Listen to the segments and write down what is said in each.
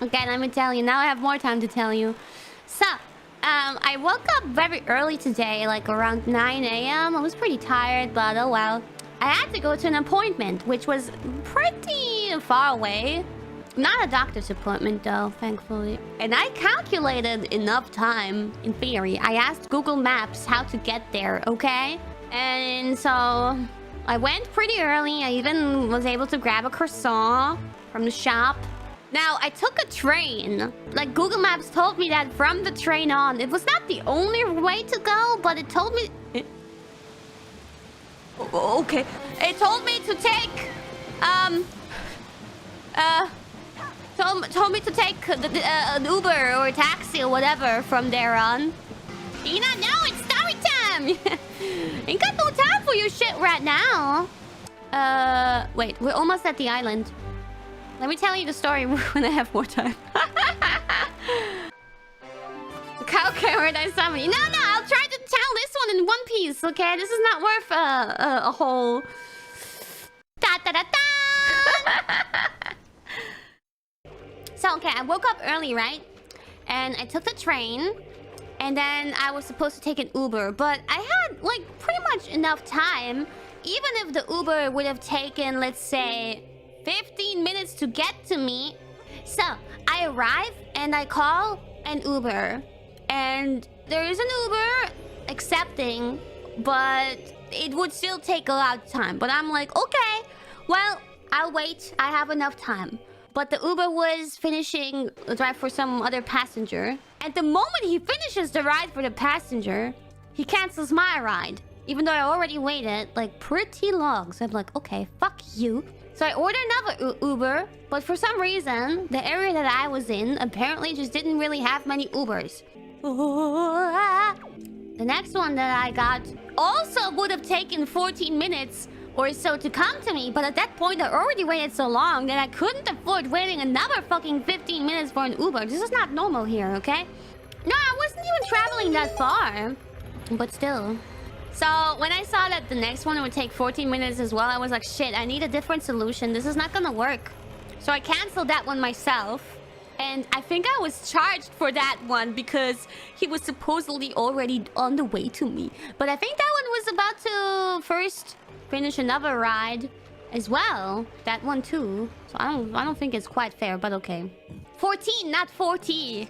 Okay, let me tell you. Now I have more time to tell you. So, I woke up very early today, like around 9 a.m. I was pretty tired, but oh well. I had to go to an appointment, which was pretty far away. Not a doctor's appointment, though, thankfully. And I calculated enough time, in theory. I asked Google Maps how to get there, okay? And so I went pretty early. I even was able to grab a croissant from the shop. Now, I took a train. Like, Google Maps told me that from the train on. It was not the only way to go, but it told me... Okay. It told me to take... Told me to take an Uber or a taxi or whatever from there on. Do you not know? It's story time! Ain't got no time for your shit right now. Wait. We're almost at the island. Let me tell you the story when I have more time. Cow Paradise Summon. No, I'll try to tell this one in one piece, okay? This is not worth a whole... So, okay, I woke up early, right? And I took the train. And then I was supposed to take an Uber. But I had, like, pretty much enough time. Even if the Uber would have taken, let's say... 15 minutes to get to me. So, I arrive and I call an Uber. And there is an Uber accepting, but it would still take a lot of time. But I'm like, okay, well, I'll wait. I have enough time. But the Uber was finishing the drive for some other passenger. At the moment he finishes the ride for the passenger, he cancels my ride. Even though I already waited, like, pretty long. So I'm like, okay, fuck you. So I ordered another Uber, but for some reason, the area that I was in apparently just didn't really have many Ubers. The next one that I got also would have taken 14 minutes or so to come to me, but at that point I already waited so long that I couldn't afford waiting another fucking 15 minutes for an Uber. This is not normal here, okay? No, I wasn't even traveling that far, but still. So, when I saw that the next one would take 14 minutes as well, I was like, shit, I need a different solution. This is not gonna work. So I canceled that one myself. And I think I was charged for that one because he was supposedly already on the way to me. But I think that one was about to first finish another ride as well. That one too. So I don't think it's quite fair, but okay. 14, not 40.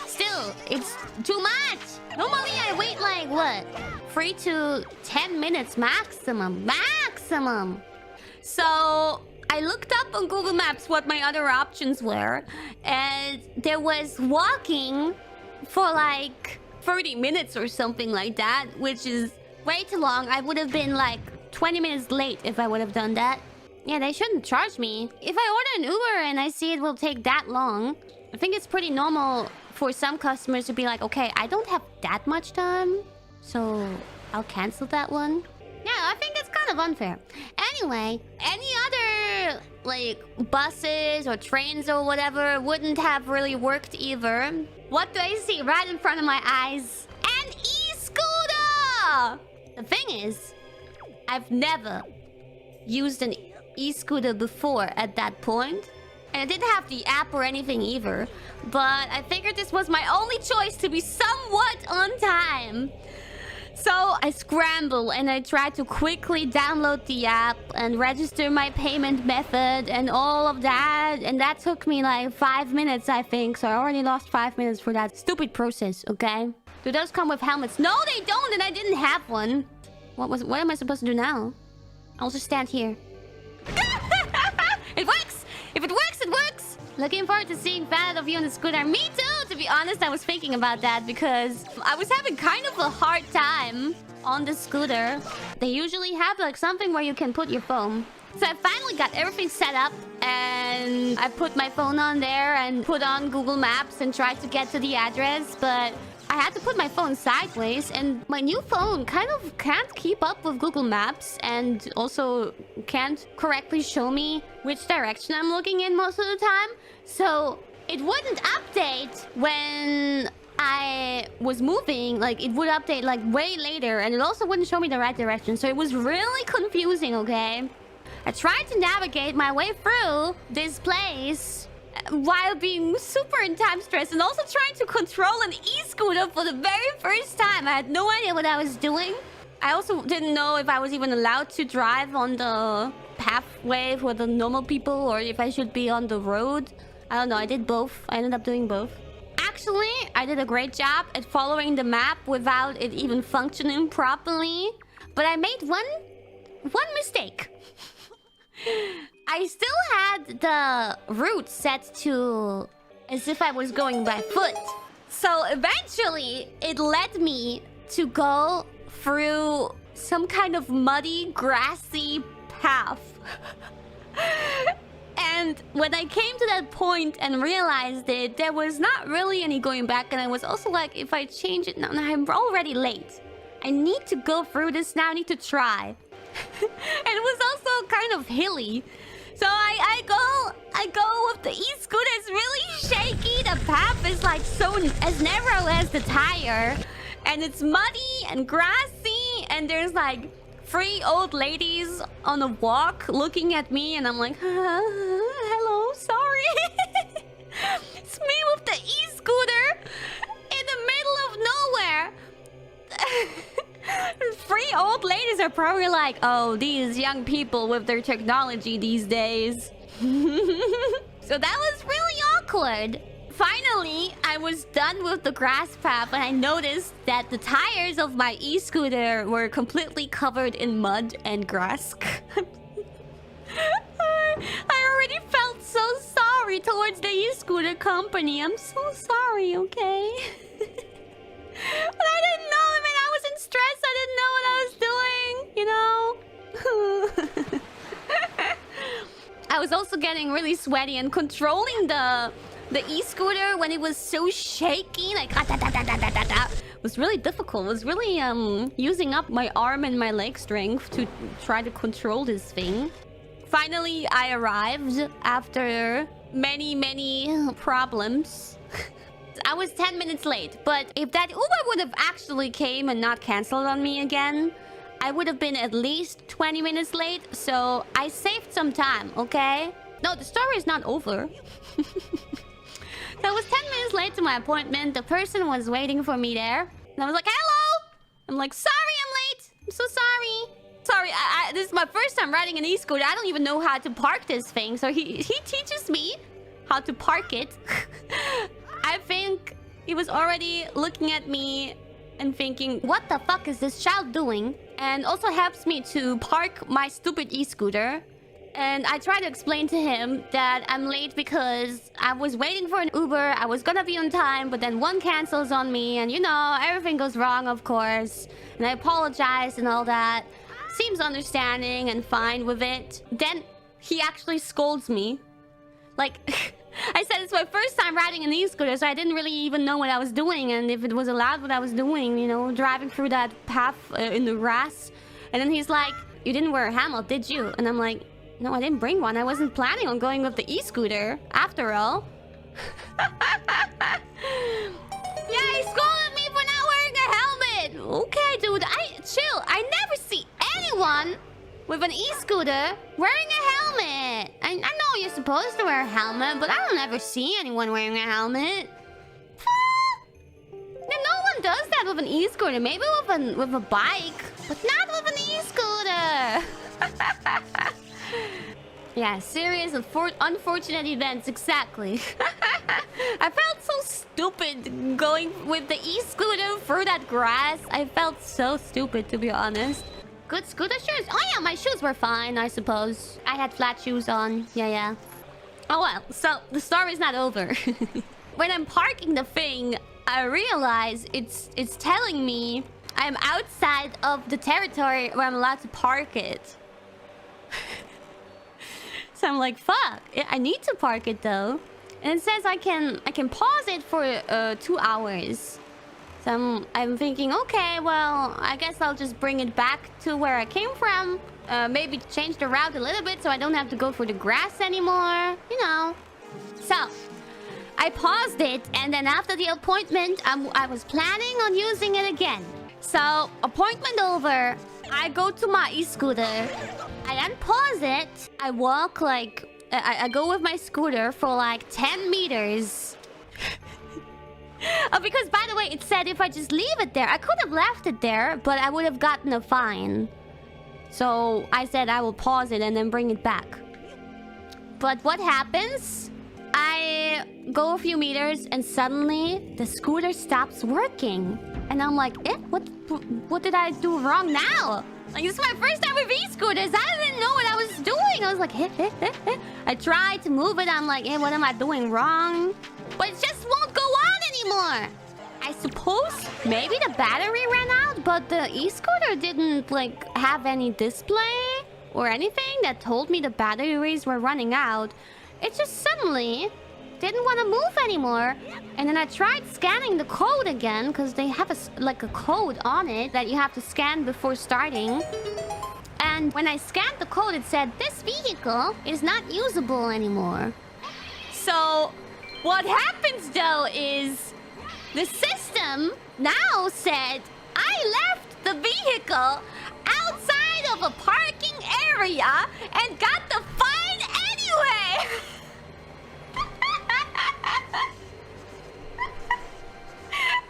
Still, it's too much. Normally I wait like, what? 3 to 10 minutes maximum. Maximum! So, I looked up on Google Maps what my other options were. And there was walking for like 30 minutes or something like that. Which is way too long. I would have been like 20 minutes late if I would have done that. Yeah, they shouldn't charge me. If I order an Uber and I see it will take that long, I think it's pretty normal for some customers to be like, okay, I don't have that much time, so I'll cancel that one. Yeah, I think it's kind of unfair. Anyway, any other, like, buses or trains or whatever wouldn't have really worked either. What do I see right in front of my eyes? An e-scooter! The thing is, I've never used an e-scooter before at that point. And I didn't have the app or anything either. But I figured this was my only choice to be somewhat on time. So I scramble and I try to quickly download the app and register my payment method and all of that. And that took me like 5 minutes, I think. So I already lost 5 minutes for that stupid process, okay? Do those come with helmets? No, they don't, and I didn't have one. What am I supposed to do now? I'll just stand here. It works! If it works, it works! Looking forward to seeing fan of you on the scooter. Me too! To be honest, I was thinking about that because I was having kind of a hard time on the scooter. They usually have like something where you can put your phone. So I finally got everything set up and I put my phone on there and put on Google Maps and tried to get to the address, but I had to put my phone sideways and my new phone kind of can't keep up with Google Maps and also can't correctly show me which direction I'm looking in most of the time. So it wouldn't update when I was moving. Like, it would update like way later and it also wouldn't show me the right direction. So it was really confusing, okay? I tried to navigate my way through this place while being super in time stress and also trying to control an e-scooter for the very first time. I had no idea what I was doing. I also didn't know if I was even allowed to drive on the pathway for the normal people or if I should be on the road. I don't know. I did both. I ended up doing both. Actually, I did a great job at following the map without it even functioning properly. But I made one mistake. I still had the route set to as if I was going by foot. So eventually, it led me to go through some kind of muddy, grassy path. And when I came to that point and realized it, there was not really any going back. And I was also like, if I change it now, I'm already late. I need to go through this now. I need to try. And it was also kind of hilly. So I go with the e-scooter. It's really shaky. The path is like so as narrow as the tire. And it's muddy and grassy. And there's like 3 old ladies on a walk looking at me. And I'm like, hello, sorry. It's me with the e-scooter in the middle of nowhere. 3 old ladies are probably like, oh, these young people with their technology these days. So that was really awkward. Finally, I was done with the grass path and I noticed that the tires of my e-scooter were completely covered in mud and grass. I already felt so sorry towards the e-scooter company. I'm so sorry, okay? But I didn't know. I mean, I was in stress. I didn't know what I was doing, you know? I was also getting really sweaty and controlling the e-scooter when it was so shaky, like was really difficult. It was really using up my arm and my leg strength to try to control this thing. Finally, I arrived after many problems. I was 10 minutes late, but if that Uber would have actually came and not canceled on me again, I would have been at least 20 minutes late, so I saved some time, okay? No, the story is not over. So I was 10 minutes late to my appointment. The person was waiting for me there. And I was like, hello! I'm like, sorry, I'm late. I'm so sorry. Sorry, this is my first time riding an e-scooter. I don't even know how to park this thing. So he teaches me how to park it. I think he was already looking at me and thinking, what the fuck is this child doing? And also helps me to park my stupid e-scooter. And I tried to explain to him that I'm late because I was waiting for an Uber. I was gonna be on time, but then one cancels on me. And you know, everything goes wrong, of course. And I apologized and all that. Seems understanding and fine with it. Then he actually scolds me. Like, I said it's my first time riding an e-scooter, so I didn't really even know what I was doing. And if it was allowed what I was doing, you know, driving through that path in the grass. And then he's like, you didn't wear a helmet, did you? And I'm like, no, I didn't bring one. I wasn't planning on going with the e-scooter, after all. Yeah, he scolded me for not wearing a helmet. Okay, dude, chill. I never see anyone with an e-scooter wearing a helmet. I know you're supposed to wear a helmet, but I don't ever see anyone wearing a helmet. No one does that with an e-scooter. Maybe with a bike, but not with an e-scooter. Yeah, serious unfortunate events, exactly. I felt so stupid going with the e-scooter through that grass. I felt so stupid, to be honest. Good scooter shoes? Oh yeah, my shoes were fine, I suppose. I had flat shoes on. Yeah. Oh well, so the story's not over. When I'm parking the thing, I realize it's telling me I'm outside of the territory where I'm allowed to park it. So I'm like, fuck, I need to park it though. And it says I can pause it for 2 hours. So I'm thinking, okay, well, I guess I'll just bring it back to where I came from. Maybe change the route a little bit so I don't have to go for the grass anymore. You know. So I paused it, and then after the appointment, I was planning on using it again. So appointment over. I go to my e-scooter. I unpause it. I walk like I go with my scooter for like 10 meters. Oh, because by the way, it said if I just leave it there, I could have left it there, but I would have gotten a fine. So I said I will pause it and then bring it back. But what happens? I go a few meters and suddenly the scooter stops working. And I'm like, what did I do wrong now? Like, this is my first time with e-scooters. I didn't know what I was doing. I was like, I tried to move it. I'm like, what am I doing wrong? But it just won't go on anymore. I suppose maybe the battery ran out, but the e-scooter didn't, like, have any display or anything that told me the batteries were running out. It just suddenly didn't want to move anymore. And then I tried scanning the code again, because they have a code on it that you have to scan before starting. And when I scanned the code, it said, this vehicle is not usable anymore. So what happens, though, is the system now said I left the vehicle outside of a parking area and got the fine anyway.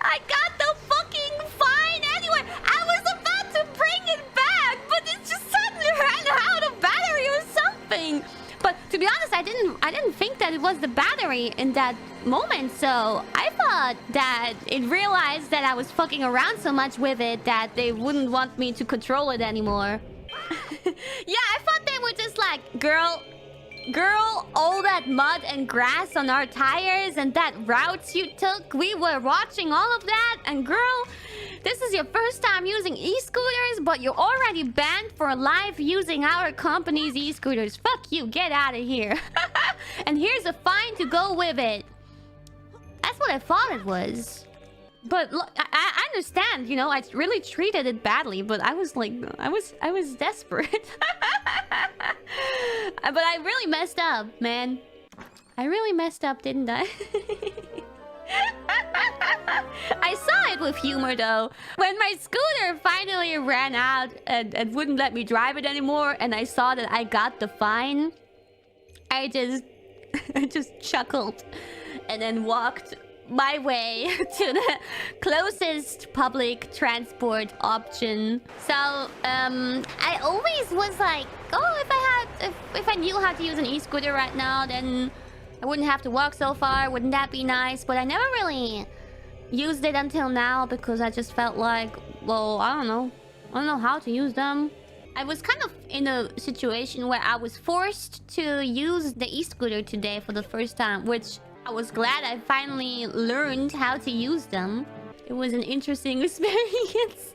I got the fucking fine anyway. I was about to bring it back, but it just suddenly ran out of battery or something. But to be honest, I didn't think that it was the battery in that moment, so I thought that it realized that I was fucking around so much with it that they wouldn't want me to control it anymore. Yeah, I thought they were just like, girl, all that mud and grass on our tires and that routes you took, we were watching all of that, and girl, this is your first time using e-scooters, but you're already banned for life using our company's e-scooters. Fuck you, get out of here. And here's a fine to go with it. That's what I thought it was. But look, I understand, you know, I really treated it badly, but I was like, I was desperate. But I really messed up, man. I really messed up, didn't I? I saw it with humor, though. When my scooter finally ran out and wouldn't let me drive it anymore, and I saw that I got the fine, I just chuckled and then walked my way to the closest public transport option. So I always was like, oh, if I knew how to use an e-scooter right now, then I wouldn't have to walk so far. Wouldn't that be nice? But I never really used it until now, because I just felt like, well, I don't know how to use them. I was kind of in a situation where I was forced to use the e-scooter today for the first time, which I was glad I finally learned how to use them. It was an interesting experience.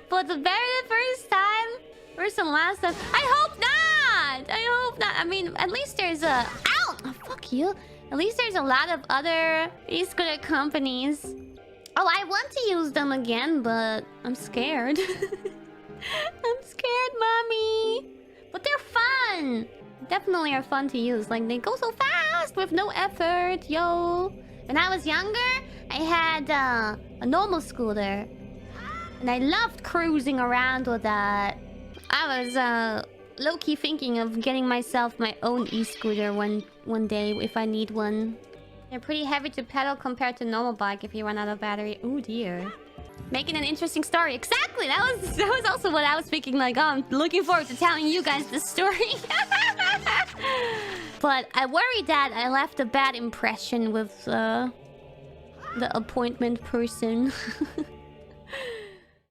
But the very first time, first and last time, I hope not! I hope not. I mean, at least there's a... Ow! Oh, fuck you. At least there's a lot of other e-scooter companies. Oh, I want to use them again, but I'm scared. I'm scared, mommy. But they're fun. Definitely are fun to use. Like, they go so fast with no effort, yo. When I was younger, I had a normal scooter, and I loved cruising around with that. I was low-key thinking of getting myself my own e-scooter one day if I need one. They're pretty heavy to pedal compared to normal bike if you run out of battery. Oh dear. Making an interesting story. Exactly! That was also what I was thinking, like, oh, I'm looking forward to telling you guys this story. But I worry that I left a bad impression with the appointment person.